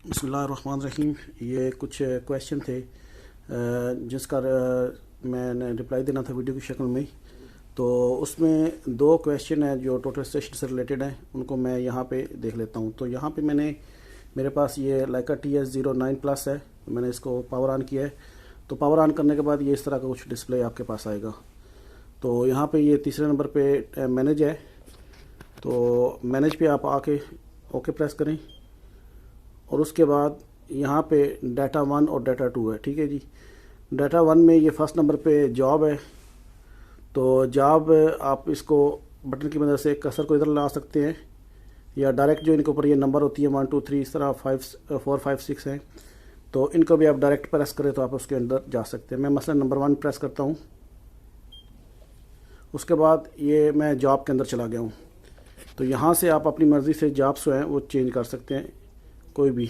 بسم اللہ الرحمن الرحیم. یہ کچھ کویشچن تھے جس کا میں نے رپلائی دینا تھا ویڈیو کی شکل میں. تو اس میں دو کویشچن ہیں جو ٹوٹل اسٹیشن سے ریلیٹڈ ہیں, ان کو میں یہاں پہ دیکھ لیتا ہوں. تو یہاں پہ میرے پاس یہ لائکا TS09+ ہے. میں نے اس کو پاور آن کیا ہے. تو پاور آن کرنے کے بعد یہ اس طرح کا کچھ ڈسپلے آپ کے پاس آئے گا. تو یہاں پہ یہ تیسرے نمبر پہ مینیج ہے. تو مینیج پہ آپ آ کے اوکے پریس کریں, اور اس کے بعد یہاں پہ ڈیٹا 1 اور ڈیٹا 2 ہے. ٹھیک ہے جی. ڈیٹا 1 میں یہ فرسٹ نمبر پہ جاب ہے. تو جاب آپ اس کو بٹن کی مدد سے کرسر کو ادھر لا سکتے ہیں, یا ڈائریکٹ جو ان کے اوپر یہ نمبر ہوتی ہے 1 2 3 اس طرح 4 5 6 ہیں, تو ان کو بھی آپ ڈائریکٹ پریس کریں تو آپ اس کے اندر جا سکتے ہیں. میں مثلا نمبر 1 پریس کرتا ہوں. اس کے بعد یہ میں جاب کے اندر چلا گیا ہوں. تو یہاں سے آپ اپنی مرضی سے جابس جو ہیں وہ چینج کر سکتے ہیں, کوئی بھی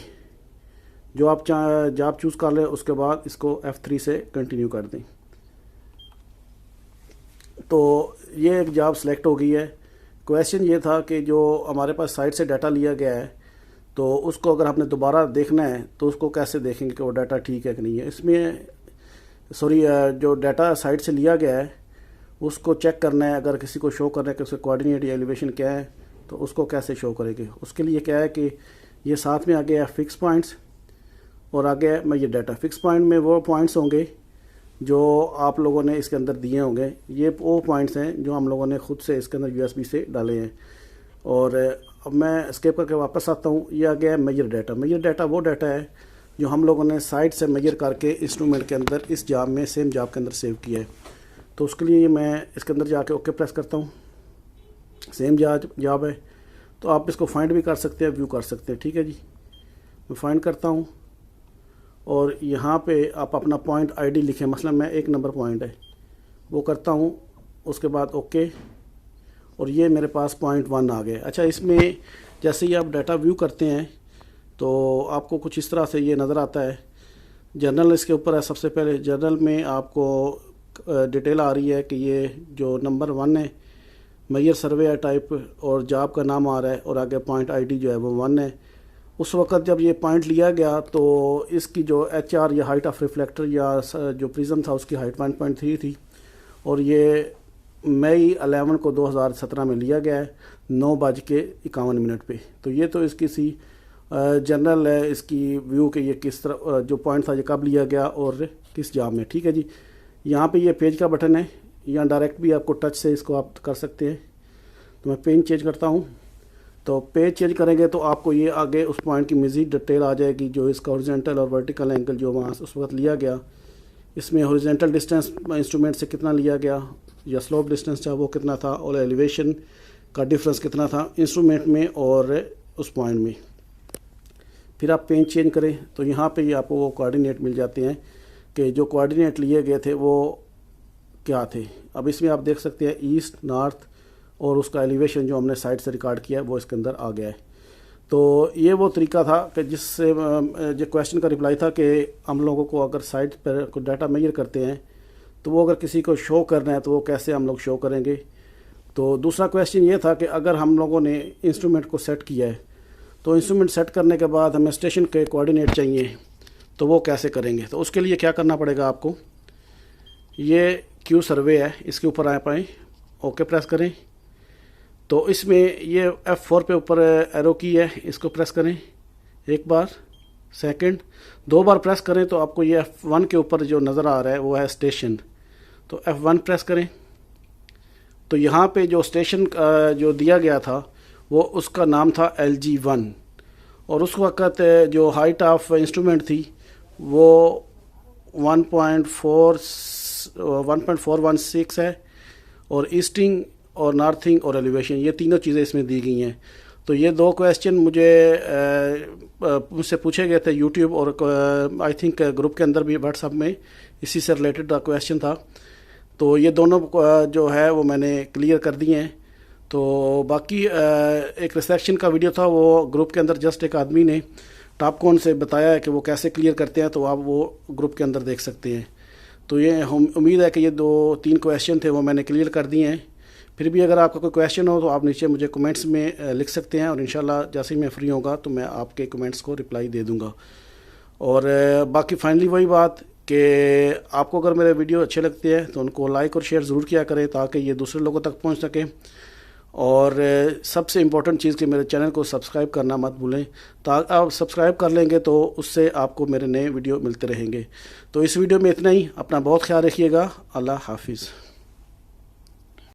جو آپ جاب چوز کر لیں. اس کے بعد اس کو F3 سے کنٹینیو کر دیں. تو یہ ایک جاب سلیکٹ ہو گئی ہے. کویشچن یہ تھا کہ جو ہمارے پاس سائٹ سے ڈیٹا لیا گیا ہے, تو اس کو اگر آپ نے دوبارہ دیکھنا ہے تو اس کو کیسے دیکھیں گے کہ وہ ڈیٹا ٹھیک ہے کہ نہیں ہے. اس میں جو ڈیٹا سائٹ سے لیا گیا ہے اس کو چیک کرنا ہے. اگر کسی کو شو کرنا ہے کہ اس کا کوآرڈینیٹ یا ایلیویشن کیا ہے, تو اس کو کیسے شو کریں گے. اس کے لیے کیا ہے کہ یہ ساتھ میں آگے ہے فکس پوائنٹس, اور آگے ہے میں یہ ڈیٹا. فکس پوائنٹ میں وہ پوائنٹس ہوں گے جو آپ لوگوں نے اس کے اندر دیے ہوں گے. یہ وہ پوائنٹس ہیں جو ہم لوگوں نے خود سے اس کے اندر USB سے ڈالے ہیں. اور اب میں اسکیپ کر کے واپس آتا ہوں. یہ آگے ہے میجر ڈیٹا. میجر ڈیٹا وہ ڈیٹا ہے جو ہم لوگوں نے سائٹ سے میجر کر کے انسٹرومنٹ کے اندر اس جاب میں سیم جاب کے اندر سیو کیا ہے. تو اس کے لیے میں اس کے اندر جا کے اوکے پریس کرتا ہوں. سیم جاب ہے, تو آپ اس کو فائنڈ بھی کر سکتے ہیں, ویو کر سکتے ہیں. ٹھیک ہے جی. میں فائنڈ کرتا ہوں, اور یہاں پہ آپ اپنا پوائنٹ ID لکھیں. مثلا میں 1 نمبر پوائنٹ ہے وہ کرتا ہوں. اس کے بعد اوکے, اور یہ میرے پاس پوائنٹ 1 آ گئے. اچھا, اس میں جیسے ہی آپ ڈیٹا ویو کرتے ہیں تو آپ کو کچھ اس طرح سے یہ نظر آتا ہے. جرنل اس کے اوپر ہے. سب سے پہلے جرنل میں آپ کو ڈیٹیل آ رہی ہے کہ یہ جو نمبر 1 ہے میجر سروے ہے ٹائپ, اور جاب کا نام آ رہا ہے, اور آگے پوائنٹ ID جو ہے وہ 1 ہے. اس وقت جب یہ پوائنٹ لیا گیا تو اس کی جو HR یا ہائٹ آف ریفلیکٹر یا جو پریزم تھا اس کی ہائٹ 1.3 تھی, اور یہ مئی 11 کو 2017 میں لیا گیا ہے 9:51 پہ. تو یہ تو اس کی سی جنرل ہے اس کی ویو کہ یہ کس طرح جو پوائنٹ تھا یہ کب لیا گیا اور کس جاب میں. ٹھیک ہے جی. یہاں پہ یہ پیج کا بٹن ہے, یا ڈائریکٹ بھی آپ کو ٹچ سے اس کو آپ کر سکتے ہیں. تو میں پیج چینج کرتا ہوں. تو پیج چینج کریں گے تو آپ کو یہ آگے اس پوائنٹ کی مزید ڈیٹیل آ جائے گی, جو اس کا ہاریزونٹل اور ورٹیکل اینگل جو وہاں اس وقت لیا گیا. اس میں ہاریزونٹل ڈسٹینس انسٹرومنٹ سے کتنا لیا گیا, یا سلوپ ڈسٹینس تھا وہ کتنا تھا, اور ایلیویشن کا ڈفرینس کتنا تھا انسٹرومنٹ میں اور اس پوائنٹ میں. پھر آپ پیج چینج کریں تو یہاں پہ آپ کو وہ کوآرڈینیٹ مل جاتے ہیں کہ جو کوآرڈینیٹ لیے گئے تھے وہ کیا تھے. اب اس میں آپ دیکھ سکتے ہیں ایسٹ, نارتھ, اور اس کا ایلیویشن جو ہم نے سائٹ سے ریکارڈ کیا ہے وہ اس کے اندر آ گیا ہے. تو یہ وہ طریقہ تھا کہ جس سے جو کویشچن کا رپلائی تھا کہ ہم لوگوں کو اگر سائٹ پر کوئی ڈیٹا میجر کرتے ہیں تو وہ اگر کسی کو شو کرنا ہے تو وہ کیسے ہم لوگ شو کریں گے. تو دوسرا کویشچن یہ تھا کہ اگر ہم لوگوں نے انسٹرومنٹ کو سیٹ کیا ہے تو انسٹرومنٹ سیٹ کرنے کے بعد ہمیں اسٹیشن کے کوآرڈینیٹ چاہیے, تو وہ کیسے کریں گے. تو اس کے لیے کیا کرنا پڑے گا آپ کو, یہ کیو سروے ہے اس کے اوپر آپ آئیں, اوکے پریس کریں. تو اس میں یہ F4 پہ اوپر ایرو کی ہے, اس کو پریس کریں ایک بار, سیکنڈ 2 بار پریس کریں تو آپ کو یہ F1 کے اوپر جو نظر آ رہا ہے وہ ہے اسٹیشن. تو F1 پریس کریں. تو یہاں پہ جو اسٹیشن جو دیا گیا تھا وہ اس کا نام تھا LG1, اور اس وقت جو ہائٹ آف انسٹرومنٹ تھی وہ 1.416 ہے, اور ایسٹنگ اور نارتھنگ اور ایلیویشن یہ تینوں چیزیں اس میں دی گئی ہیں. تو یہ 2 کویشچن مجھ سے پوچھے گئے تھے یوٹیوب, اور آئی تھنک گروپ کے اندر بھی واٹس ایپ میں اسی سے ریلیٹڈ کویشچن تھا. تو یہ دونوں جو ہے وہ میں نے کلیئر کر دیے ہیں. تو باقی ایک ریسیپشن کا ویڈیو تھا, وہ گروپ کے اندر جسٹ ایک آدمی نے ٹاپ کون سے بتایا ہے کہ وہ کیسے کلیئر کرتے ہیں, تو آپ وہ گروپ کے اندر دیکھ سکتے ہیں. تو یہ امید ہے کہ یہ 2-3 کویشچن تھے وہ میں نے کلیئر کر دیے ہیں. پھر بھی اگر آپ کا کوئی کویشچن ہو تو آپ نیچے مجھے کمنٹس میں لکھ سکتے ہیں، اور انشاءاللہ جیسے ہی میں فری ہوں گا تو میں آپ کے کمنٹس کو رپلائی دے دوں گا۔ اور باقی فائنلی وہی بات کہ آپ کو اگر میرے ویڈیو اچھے لگتے ہیں تو ان کو لائک اور شیئر ضرور کیا کریں تاکہ یہ دوسرے لوگوں تک پہنچ سکیں، اور سب سے امپورٹنٹ چیز کہ میرے چینل کو سبسکرائب کرنا مت بھولیں، تاکہ آپ سبسکرائب کر لیں گے تو اس سے آپ کو میرے نئے ویڈیو ملتے رہیں گے۔ تو اس ویڈیو میں اتنا ہی، اپنا بہت خیال رکھیے گا، اللہ حافظ۔